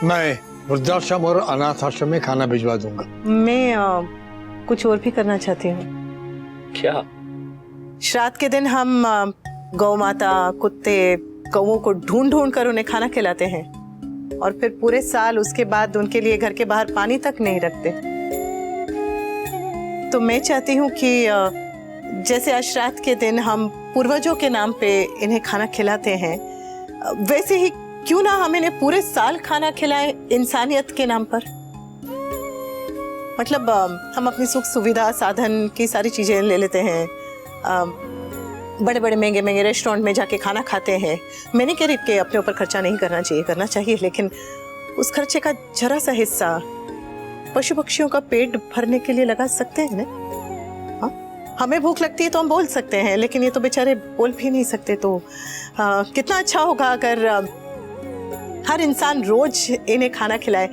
मैं वृद्धाश्रम और अनाथ आश्रम में खाना भिजवा दूंगा। मैं कुछ और भी करना चाहती हूँ। क्या? श्राद्ध के दिन हम गौ माता, कुत्ते, गौओं को ढूंढ ढूंढ कर उन्हें खाना खिलाते हैं और फिर पूरे साल उसके बाद उनके लिए घर के बाहर पानी तक नहीं रखते। तो मैं चाहती हूँ कि जैसे आज श्राद्ध के दिन हम पूर्वजों के नाम पे इन्हें खाना खिलाते हैं, वैसे ही क्यों ना हम इन्हें पूरे साल खाना खिलाएं इंसानियत के नाम पर। मतलब हम अपनी सुख सुविधा साधन की सारी चीजें ले लेते हैं, बड़े बड़े महंगे महंगे रेस्टोरेंट में जाके खाना खाते हैं। मैं नहीं कह रही कि अपने ऊपर खर्चा नहीं करना चाहिए, करना चाहिए, लेकिन उस खर्चे का जरा सा हिस्सा पशु पक्षियों का पेट भरने के लिए लगा सकते हैं ना। हाँ? हमें भूख लगती है तो हम बोल सकते हैं, लेकिन ये तो बेचारे बोल भी नहीं सकते। तो कितना अच्छा होगा अगर हर इंसान रोज इन्हें खाना खिलाए।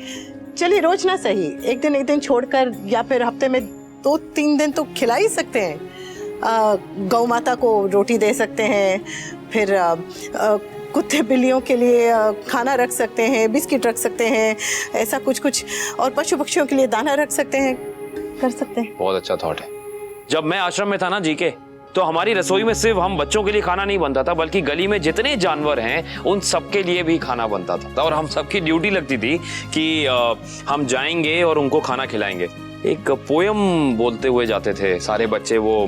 चलिए रोज ना सही, एक दिन छोड़कर या फिर हफ्ते में 2-3 दिन तो खिला ही सकते हैं। गौ माता को रोटी दे सकते हैं, फिर कुत्ते बिल्लियों के लिए खाना रख सकते हैं, बिस्किट रख सकते हैं, ऐसा कुछ, और पशु पक्षियों के लिए दाना रख सकते हैं, कर सकते हैं। बहुत अच्छा थॉट है। जब मैं आश्रम में था ना जी के, तो हमारी रसोई में सिर्फ हम बच्चों के लिए खाना नहीं बनता था, बल्कि गली में जितने जानवर हैं उन सबके लिए भी खाना बनता था। और हम सबकी ड्यूटी लगती थी कि हम जाएंगे और उनको खाना खिलाएंगे। एक पोयम बोलते हुए जाते थे सारे बच्चे, वो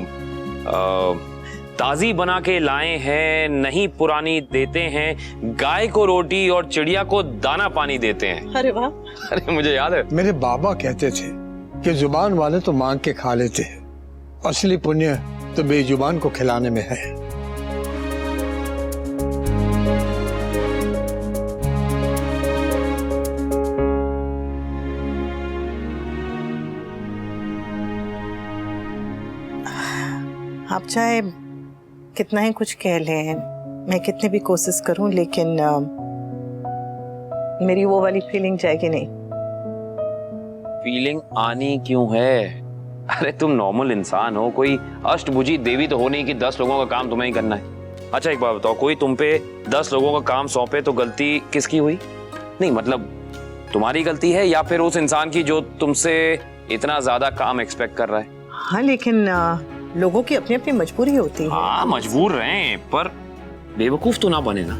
ताजी बना के लाए हैं, नहीं पुरानी देते हैं, गाय को रोटी और चिड़िया को दाना पानी देते हैं। अरे वाह! अरे मुझे याद है, मेरे बाबा कहते थे कि जुबान वाले तो मांग के खा लेते हैं, असली पुण्य तो बेजुबान को खिलाने में है। आप चाहे कितना ही कुछ कह लें, मैं कितनी भी कोशिश करूं, लेकिन मेरी वो वाली फीलिंग जाएगी नहीं। फीलिंग आनी क्यों है? अरे तुम नॉर्मल इंसान हो, कोई अष्टभुजी देवी तो हो नहीं कि 10 लोगों का काम तुम्हें ही करना है। अच्छा एक बात बताओ, कोई तुम पे 10 लोगों का काम सौंपे तो गलती किसकी हुई? नहीं मतलब तुम्हारी गलती है या फिर उस इंसान की जो तुमसे इतना ज्यादा काम एक्सपेक्ट कर रहा है? हाँ, लेकिन लोगों की अपनी अपनी मजबूरी होती है। हाँ मजबूर रहे, पर बेवकूफ तो ना बने ना।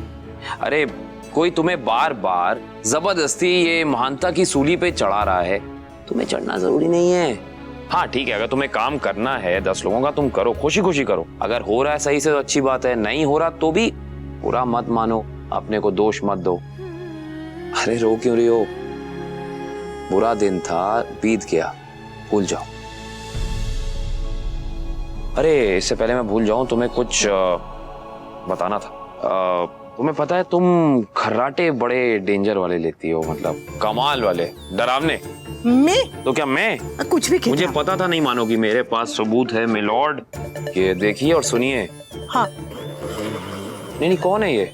अरे कोई तुम्हें बार बार जबरदस्ती ये महानता की सूली पे चढ़ा रहा है, तुम्हें चढ़ना जरूरी नहीं है। हाँ ठीक है, अगर तुम्हें काम करना है 10 लोगों का, तुम करो, खुशी खुशी करो। अगर हो रहा है सही से तो अच्छी बात है, नहीं हो रहा तो भी बुरा मत मानो, अपने को दोष मत दो। अरे रो क्यों रही हो? बुरा दिन था, बीत गया, भूल जाओ। अरे इससे पहले मैं भूल जाऊं, तुम्हें कुछ बताना था। तुम्हें पता है तुम खर्राटे बड़े डेंजर वाले लेती हो, मतलब कमाल वाले, डरावने। मैं? तो क्या मैं कुछ भी कहता। मुझे पता था नहीं मानोगी, मेरे पास सबूत है मिलॉर्ड। ये देखिए और सुनिए। हाँ नहीं कौन है ये?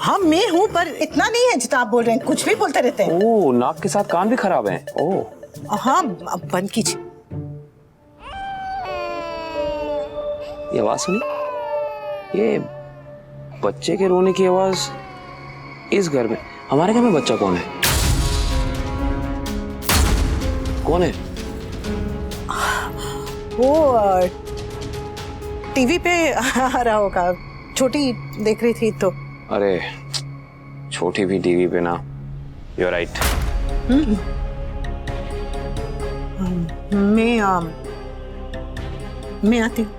हाँ मैं हूँ, पर इतना नहीं है जितना आप बोल रहे हैं, कुछ भी बोलते रहते हैं। ओह नाक के साथ कान भी खराब हैं। ओह हाँ अब बंद कीजिए। ये आवाज सुनी? ये बच्चे के रोने की आवाज इस घर में। हमारे घर में बच्चा कौन है? कौन है? वो टीवी पे आ रहा होगा, छोटी देख रही थी तो। अरे छोटी भी टीवी पे ना, यू आर राइट। मैं आती हूँ।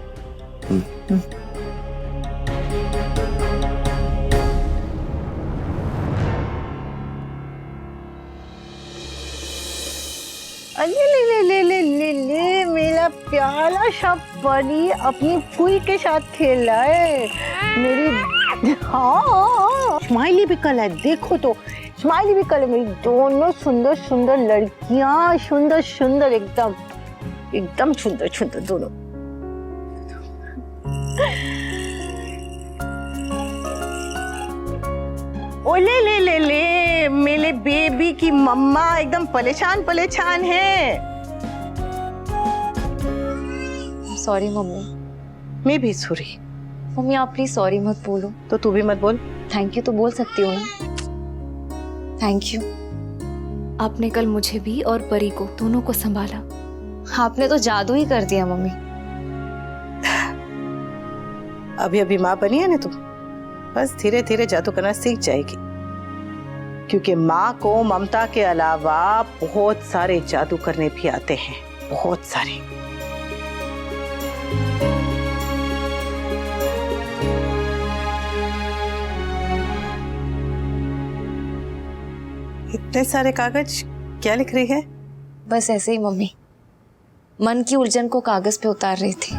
ले मेरा प्यारा सा परी अपनी फूई के साथ खेल रहा है। मेरी हाँ स्माइली भी कल है, देखो तो स्माइली भी कल है। मेरी दोनों सुंदर सुंदर लड़कियां, सुंदर सुंदर एकदम एकदम सुंदर सुंदर दोनों। ओले ले ले ले मेरे बेबी की मम्मा एकदम परेशान परेशान है। Sorry mummy. मैं भी सॉरी। मम्मी आप प्लीज सॉरी मत बोलो। तो तू भी मत बोल। थैंक यू तो बोल सकती हो ना। Thank you. आपने कल मुझे भी और परी को दोनों को संभाला। आपने तो जादू ही कर दिया मम्मी। अभी अभी माँ बनी है ना तुम, बस धीरे धीरे जादू करना सीख जाएगी, क्योंकि माँ को ममता के अलावा बहुत सारे जादू करने भी आते हैं, बहुत सारे। इतने सारे कागज क्या लिख रही है? बस ऐसे ही मम्मी, मन की उलझन को कागज पे उतार रही थी।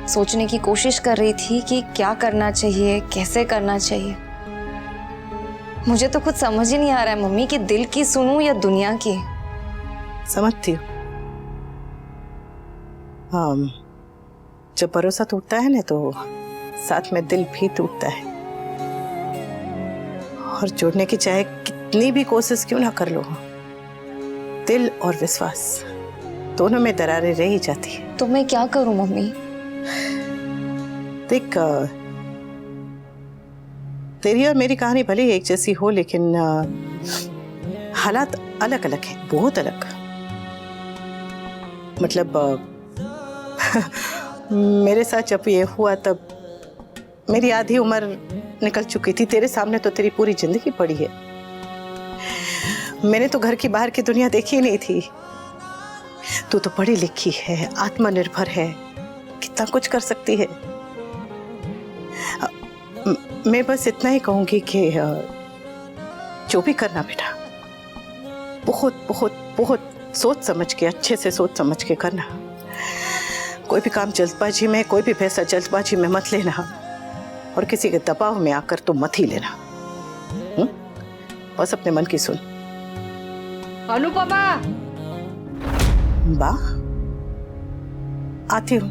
सोचने की कोशिश कर रही थी कि क्या करना चाहिए, कैसे करना चाहिए। मुझे तो कुछ समझ ही नहीं आ रहा है मम्मी कि दिल की सुनूं या दुनिया की। समझती हूँ। हाँ, जब भरोसा टूटता है ना तो साथ में दिल भी टूटता है, और जोड़ने की चाहे कितनी भी कोशिश क्यों ना कर लो, दिल और विश्वास दोनों में दरारें रह ही जाती है। तो मैं क्या करूं मम्मी? देख, तेरी और मेरी कहानी भले ही एक जैसी हो, लेकिन हालात अलग अलग हैं, बहुत अलग। मतलब मेरे साथ जब ये हुआ तब मेरी आधी उम्र निकल चुकी थी, तेरे सामने तो तेरी पूरी जिंदगी पड़ी है। मैंने तो घर की बाहर की दुनिया देखी ही नहीं थी। तू तो पढ़ी लिखी है, आत्मनिर्भर है, कितना कुछ कर सकती है। मैं बस इतना ही कहूंगी कि जो भी करना बेटा, बहुत बहुत बहुत सोच समझ के, अच्छे से सोच समझ के करना। कोई भी काम जल्दबाजी में, कोई भी फैसला जल्दबाजी में मत लेना, और किसी के दबाव में आकर तो मत ही लेना। बस अपने मन की सुन। अनुपमा, बा आती हूँ।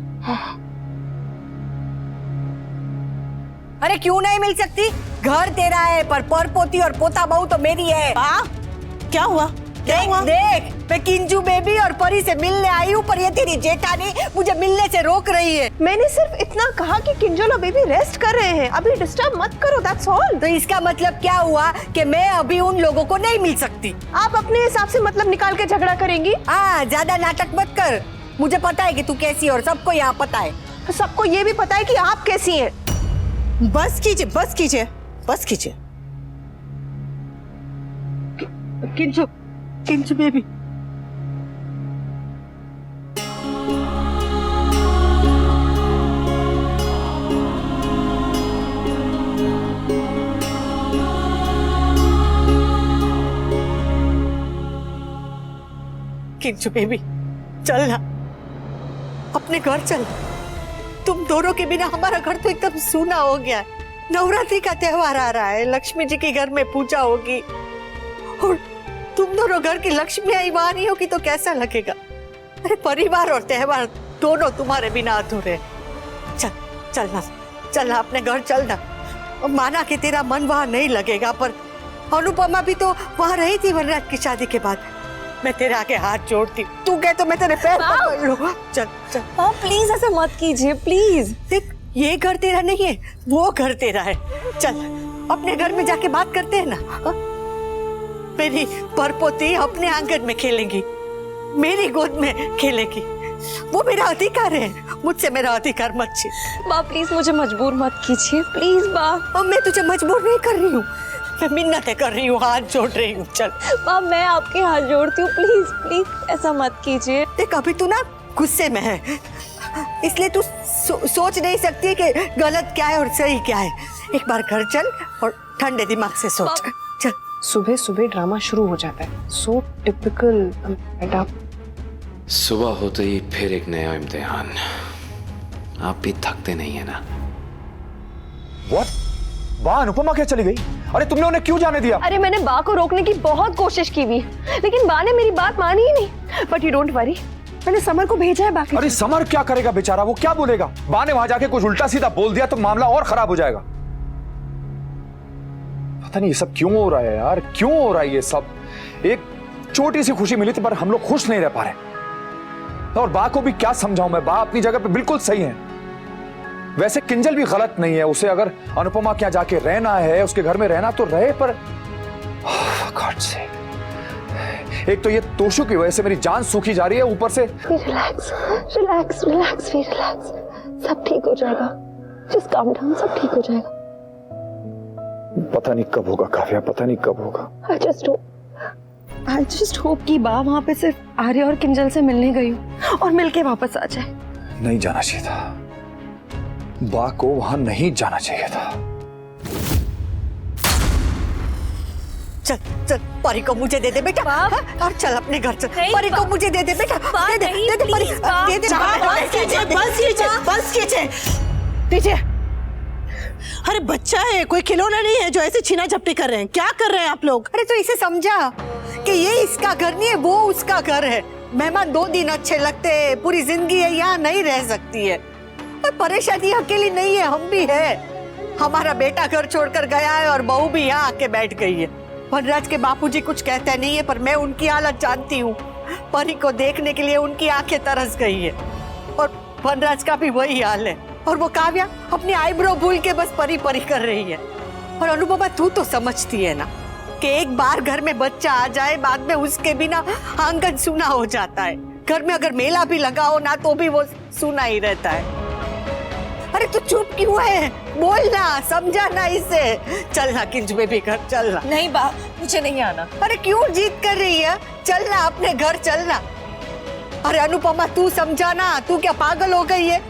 अरे क्यों नहीं मिल सकती? घर तेरा है, पर पोती और पोता बहू तो मेरी है। हाँ, क्या हुआ? क्या हुआ? देख, मैं किंजू बेबी और परी से मिलने आई हूँ, पर ये तेरी जेठानी मुझे मिलने से रोक रही है। मैंने सिर्फ इतना कहा कि किंजल और बेबी रेस्ट कर रहे हैं, अभी डिस्टर्ब मत करो, दैट्स ऑल। तो इसका मतलब क्या हुआ कि मैं अभी उन लोगों को नहीं मिल सकती? आप अपने हिसाब से मतलब निकाल के झगड़ा करेंगी? हाँ, ज्यादा नाटक मत कर। मुझे पता है कि तू कैसी है और सबको यहाँ पता है। सबको ये भी पता है कि आप कैसी हैं। बस कीजिए, बस कीजिए, बस कीजिए। किंजू, किंजू बेबी, किंजू बेबी, चल ना, अपने घर चल। तुम दोनों के बिना हमारा घर तो एकदम सूना हो गया है। नवरात्रि का त्योहार आ रहा है, लक्ष्मी जी के घर में पूजा होगी, और तुम दोनों घर की लक्ष्मी आई वहां नहीं होगी तो कैसा लगेगा? अरे परिवार और त्योहार दोनों तुम्हारे बिना अधूरे। चल चलना, चलना अपने घर चलना। और माना कि तेरा मन वहां नहीं लगेगा, पर अनुपमा भी तो वहां रही थी वनराज की शादी के बाद। मैं तेरे आगे हाथ जोड़ती हूँ, तू कहे तो मैं तेरे पैर पकड़ लूँ। चल चल। प्लीज ऐसे मत कीजिए, प्लीज। देख, ये घर तेरा नहीं है, वो घर तेरा है। चल अपने घर में जाके बात करते हैं ना। हा? मेरी परपोती अपने आंगन में खेलेंगी, मेरी गोद में खेलेगी, वो मेरा अधिकार है। मुझसे मेरा अधिकार मत छीन। माँ प्लीज मुझे मजबूर मत कीजिए, प्लीज माँ। और मैं तुझे मजबूर नहीं कर रही हूँ, मैं मिन्नतें कर रही हूँ, हाथ जोड़ रही हूँ। चल माँ, मैं आपके हाथ जोड़ती हूँ, प्लीज प्लीज ऐसा मत कीजिए। देख, अभी तू ना गुस्से में है, इसलिए तू सोच नहीं सकती कि गलत क्या है और सही क्या है। एक बार घर चल और ठंडे दिमाग से सोच। चल। सुबह सुबह ड्रामा शुरू हो जाता है, सो टिपिकल बेटा। सुबह होते ही फिर एक नया इम्तिहान। आप भी थकते नहीं है ना? What? बा अनुपमा क्या चली गई? अरे तुमने उन्हें क्यों जाने दिया? अरे मैंने बा को रोकने की बहुत कोशिश की भी, लेकिन बा ने मेरी बात मानी ही नहीं। बट यू डोंट वरी, मैंने समर को भेजा है बाकी। अरे समर क्या करेगा बेचारा, वो क्या बोलेगा? बा ने वहां जाके कुछ उल्टा सीधा बोल दिया तो मामला और खराब हो जाएगा। पता नहीं ये सब क्यों हो रहा है यार, क्यों हो रहा है ये सब? एक छोटी सी खुशी मिली थी पर हम लोग खुश नहीं रह पा रहे। और बा को भी क्या समझाऊं मैं, बा अपनी जगह पे बिल्कुल सही है। वैसे किंजल भी गलत नहीं है, उसे अगर अनुपमा क्या जाके रहना है, उसके घर में रहना तो रहे, पर गॉड से एक तो ये तोशु की वजह से मेरी जान सूखी जा रही है, ऊपर से रिलैक्स रिलैक्स रिलैक्स रिलैक्स, सब ठीक हो जाएगा, जस्ट काम डाउन, सब ठीक हो जाएगा। पता नहीं कब होगा काव्या, पता नहीं कब होगा। I just hope कि बा वहां पे सिर्फ आर्य और किंजल से मिलने गई हूँ और मिलके वापस आ जाए। नहीं जाना चाहिए था, बा को वहां नहीं जाना चाहिए था। चल चल, परी को मुझे दे दे बेटा, और चल अपने घर चल। परी को मुझे दे दे बेटा, दे दे दे दे परी, दे दे। बस कीजिए, बस कीजिए, बस कीजिए, दीजिए। अरे बच्चा है, कोई खिलौना नहीं है जो ऐसे छीना झपटी कर रहे हैं। क्या कर रहे हैं आप लोग? अरे तो इसे समझा कि ये इसका घर नहीं है, वो उसका घर है। मेहमान 2 दिन अच्छे लगते हैं, पूरी जिंदगी है यहाँ नहीं रह सकती है। पर परेशानी अकेली नहीं है, हम भी है। हमारा बेटा घर छोड़कर गया है और बहू भी यहाँ आके बैठ गई है। वनराज के बापूजी कुछ कहते नहीं है, पर मैं उनकी हालत जानती हूँ। परी को देखने के लिए उनकी आंखें तरस गई है और वनराज का भी वही हाल है। और वो काव्या अपनी आईब्रो भूल के बस परी परी कर रही है। और अनुपमा, तू तो समझती है ना कि एक बार घर में बच्चा आ जाए, बाद में उसके बिना आंगन सूना हो जाता है। घर में अगर मेला भी लगा हो ना तो भी वो सूना ही रहता है। अरे तू चुप क्यों है? बोलना, समझाना इसे। चलना किंजू बेबी घर, चलना। नहीं बा, मुझे नहीं आना। अरे क्यों जिद कर रही है? चलना अपने घर, चलना। अरे अनुपमा, तू समझाना, तू क्या पागल हो गई है?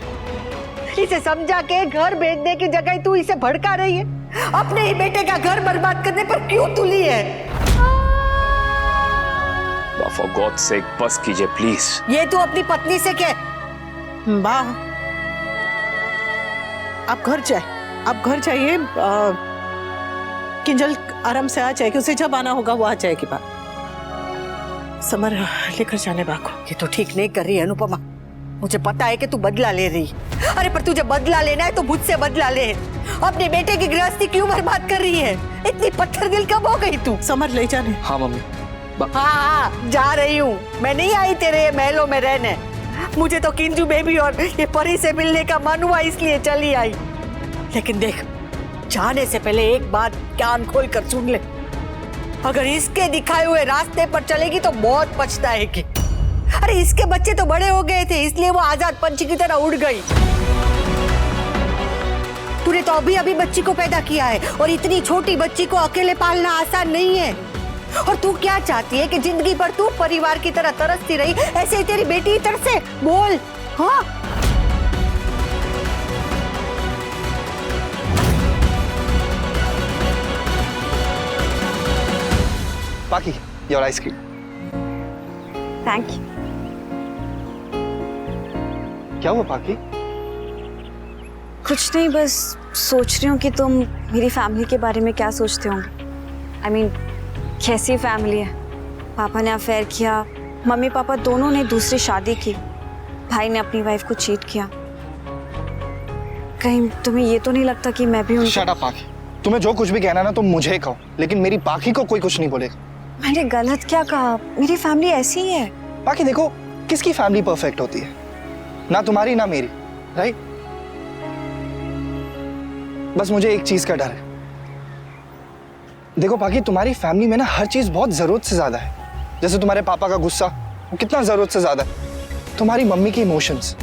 इसे समझा के घर भेजने की जगह तू इसे भड़का रही है। अपने ही बेटे का घर बर्बाद करने पर क्यों तुली है? फॉर गॉड सेक बस कीजिए प्लीज। ये तू अपनी पत्नी से कह। वाह, आप घर जाए, आप घर जाइए। किंजल आराम से आ जाएगी, उसे जब आना होगा वो आ जाएगी। बात समर लेकर जाने बाको। ये तो ठीक नहीं कर रही है अनुपमा, मुझे पता है कि तू बदला ले रही। अरे पर तुझे बदला लेना है तो मुझसे बदला ले। अपने बेटे की गृहस्थी क्यों बर्बाद कर रही है? इतनी पत्थर दिल कब हो गई तू? समर ले जाने। हाँ मम्मी। हाँ, जा रही हूँ। मैं नहीं आई तेरे महलों में रहने। मुझे तो किंजू बेबी और ये परी से मिलने का मन हुआ, इसलिए चली आई। लेकिन देख, जाने से पहले एक बात कान खोल कर सुन ले। अगर इसके दिखाए हुए रास्ते पर चलेगी तो बहुत पछताएगी। अरे इसके बच्चे तो बड़े हो गए थे, इसलिए वो आजाद पंछी की तरह उड़ गई। तूने तो अभी अभी बच्ची को पैदा किया है और इतनी छोटी बच्ची को अकेले पालना आसान नहीं है। और तू क्या चाहती है कि जिंदगी भर तू परिवार की तरह तरसती रही, ऐसे ही तेरी बेटी तरसे? बोल। हाँ, पाकी, योर आइसक्रीम। Thank you. क्या हुआ पाकी? कुछ नहीं, बस सोच रही हूँ कि तुम मेरी फैमिली के बारे में क्या सोचते होंगे। I mean, कैसी फैमिली है? पापा ने अफेयर किया, मम्मी पापा दोनों ने दूसरी शादी की, भाई ने अपनी वाइफ को चीट किया। कहीं तुम्हें ये तो नहीं लगता कि मैं भी शट अप पाकी, तुम्हें जो कुछ भी कहना ना तुम मुझे कहो, लेकिन मेरी पाकी को कोई कुछ नहीं बोलेगा। मैंने गलत क्या कहा? मेरी फैमिली ऐसी ही है। पाकी देखो, किसकी फैमिली परफेक्ट होती है? ना तुम्हारी ना मेरी, राइट? बस मुझे एक चीज का डर है। देखो पाकी, तुम्हारी फैमिली में ना हर चीज बहुत जरूरत से ज्यादा है। जैसे तुम्हारे पापा का गुस्सा, वो कितना जरूरत से ज्यादा है। तुम्हारी मम्मी के इमोशंस,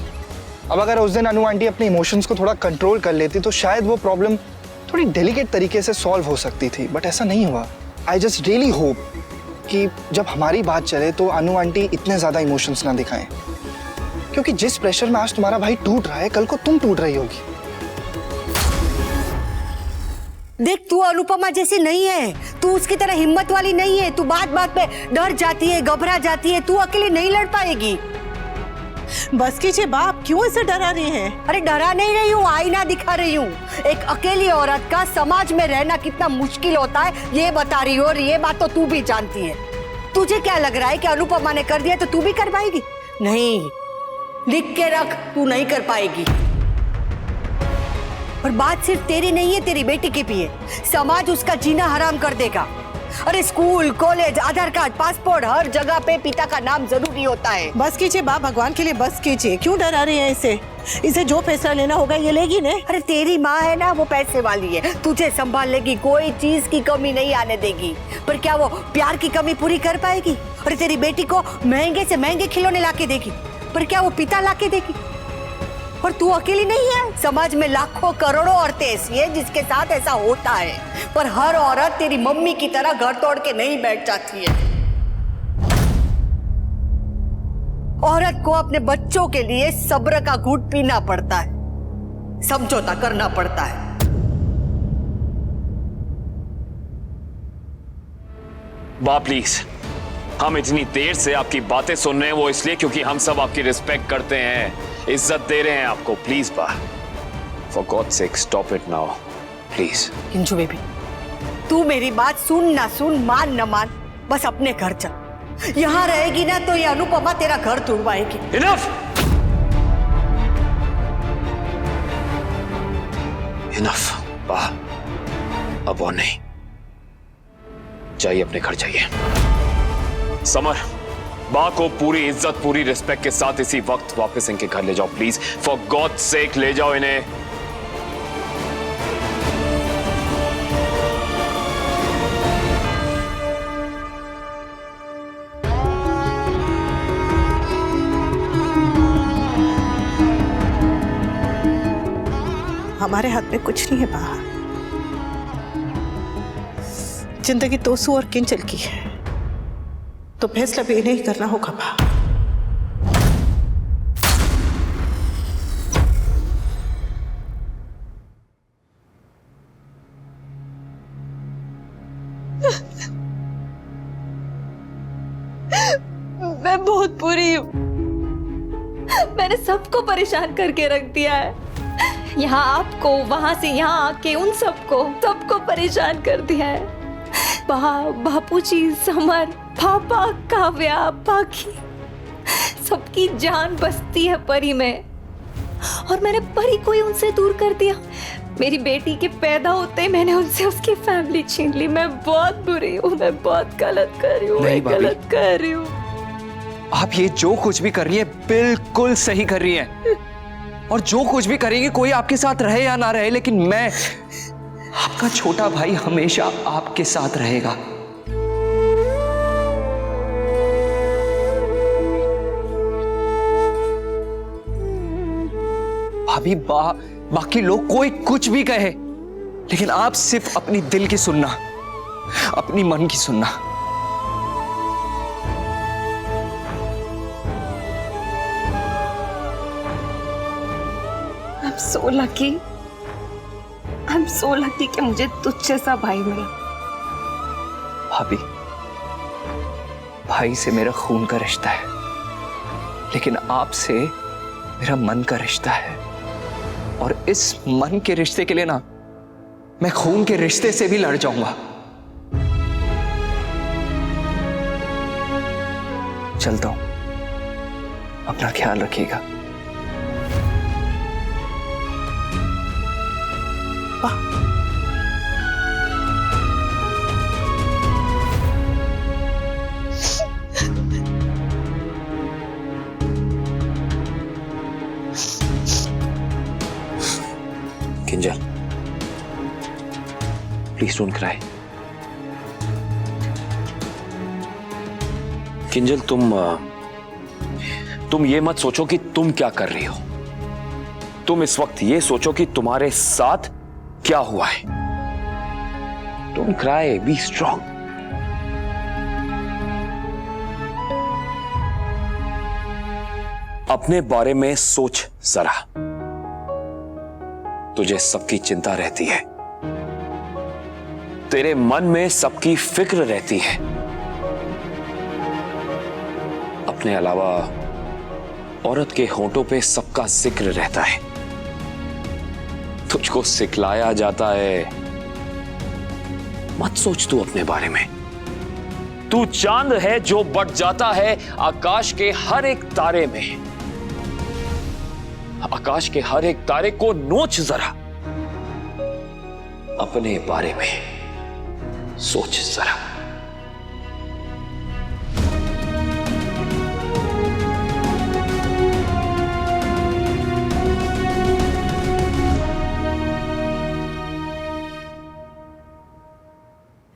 अब अगर उस दिन अनु आंटी अपने इमोशंस को थोड़ा कंट्रोल कर लेती तो शायद वो प्रॉब्लम थोड़ी डेलिकेट तरीके से सॉल्व हो सकती थी, बट ऐसा नहीं हुआ। आई जस्ट रियली होप कि जब हमारी बात चले तो अनु आंटी इतने ज्यादा इमोशंस ना दिखाएं, क्योंकि जिस प्रेशर में आज तुम्हारा भाई टूट रहा है, कल को तुम टूट रही होगी। देख, तू अनुपमा जैसी नहीं है, तू उसकी तरह हिम्मत वाली नहीं है। तू बात बात पे डर जाती है, घबरा जाती है। तू अकेले नहीं लड़ पाएगी। बस कीजिए बाप, क्यों ऐसे डरा रही हैं? अरे डरा नहीं रही हूँ, आईना दिखा रही हूँ। एक अकेली औरत का समाज में रहना कितना मुश्किल होता है ये बता रही हो, और ये बात तो तू भी जानती है। तुझे क्या लग रहा है कि अनुपमा ने कर दिया तो तू भी कर पाएगी? नहीं, लिख के रख, तू नहीं कर पाएगी। और बात सिर्फ तेरी नहीं है, तेरी बेटी की भी है। समाज उसका जीना हराम कर देगा। अरे स्कूल, कॉलेज, आधार कार्ड, पासपोर्ट, हर जगह पे पिता का नाम जरूरी होता है। बस कीजिए बाप, भगवान के लिए बस कीजिए। क्यों डरा रही है इसे? इसे जो फैसला लेना होगा ये लेगी ने। अरे तेरी माँ है ना, वो पैसे वाली है, तुझे संभाल लेगी, कोई चीज की कमी नहीं आने देगी। पर क्या वो प्यार की कमी पूरी कर पाएगी? और तेरी बेटी को महंगे से महंगे खिलौने लाके देगी, पर क्या वो पिता लाके देगी? और तू अकेली नहीं है, समाज में लाखों करोड़ों औरतें ऐसी है जिसके साथ ऐसा होता है, पर हर औरत तेरी मम्मी की तरह घर तोड़ के नहीं बैठ जाती है। औरत को अपने बच्चों के लिए सब्र का घूंट पीना पड़ता है, समझौता करना पड़ता है। बा प्लीज, हम इतनी देर से आपकी बातें सुन रहे हैं वो इसलिए क्योंकि हम सब आपकी रिस्पेक्ट करते हैं, इज्जत दे रहे हैं आपको। प्लीज बा, for God sake stop it now please. किंजू baby, तू मेरी बात सुन ना सुन, मान न मान, बस अपने घर चल। यहाँ रहेगी ना तो ये अनुपमा तेरा घर तुड़वाएगी। इनफ, इनफ बा, अब और नहीं, जाइए अपने घर जाइए। समर, बा को पूरी इज्जत पूरी रिस्पेक्ट के साथ इसी वक्त वापस इनके घर ले जाओ प्लीज, फॉर गॉड सेक ले जाओ इन्हें। हमारे हाथ में कुछ नहीं है बाहर, जिंदगी तोसू और किंचल की है, तो फैसला भी इन्हें ही करना होगा बा। मैं बहुत बुरी हूँ, मैंने सबको परेशान करके रख दिया है। यहाँ आपको, वहां से यहाँ आके उन सबको परेशान कर दिया है। बापूजी, समर, पापा, काव्या, बाकी सबकी जान बसती है परी में, और मैंने परी को ही उनसे दूर कर दिया। मेरी बेटी के पैदा होते ही मैंने उनसे उसकी फैमिली छीन ली। मैं बहुत बुरी हूँ, मैं बहुत गलत कर रही हूँ, मैं गलत कर रही हूँ। आप ये जो कुछ भी कर रही है बिल्कुल सही कर रही है, और जो कुछ भी करेंगे, कोई आपके साथ रहे या ना रहे, लेकिन मैं आपका छोटा भाई हमेशा आपके साथ रहेगा। भाभी, बाकी लोग कोई कुछ भी कहे, लेकिन आप सिर्फ अपनी दिल की सुनना, अपनी मन की सुनना। I'm so lucky कि मुझे तुझ जैसा भाई मिला। भाभी, भाई से मेरा खून का रिश्ता है, लेकिन आपसे मेरा मन का रिश्ता है, और इस मन के रिश्ते के लिए ना मैं खून के रिश्ते से भी लड़ जाऊंगा। चलता हूं, अपना ख्याल रखिएगा। Kinjal, please don't cry. Kinjal, तुम ये मत सोचो कि तुम क्या कर रही हो, तुम इस वक्त ये सोचो कि तुम्हारे साथ क्या हुआ है। Don't cry, B strong. अपने बारे में सोच जरा, तुझे सबकी चिंता रहती है, तेरे मन में सबकी फिक्र रहती है। अपने अलावा औरत के होंठों पे सबका जिक्र रहता है, तुझको सिखलाया जाता है। मत सोच तू अपने बारे में, तू चांद है जो बढ़ जाता है आकाश के हर एक तारे में। आकाश के हर एक तारे को नोच जरा, अपने बारे में सोच जरा।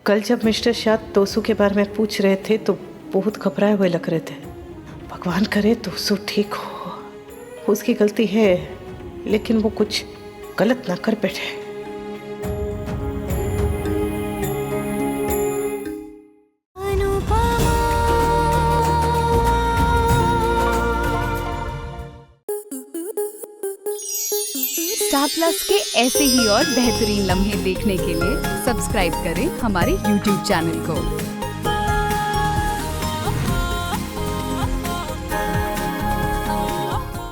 कल जब मिस्टर शाह तोसू के बारे में पूछ रहे थे तो बहुत घबराए हुए लग रहे थे। भगवान करे तो सो ठीक हो। उसकी गलती है, लेकिन वो कुछ गलत ना कर बैठे। स्टार प्लस के ऐसे ही और बेहतरीन लम्हे देखने के लिए सब्सक्राइब करें हमारे YouTube चैनल को।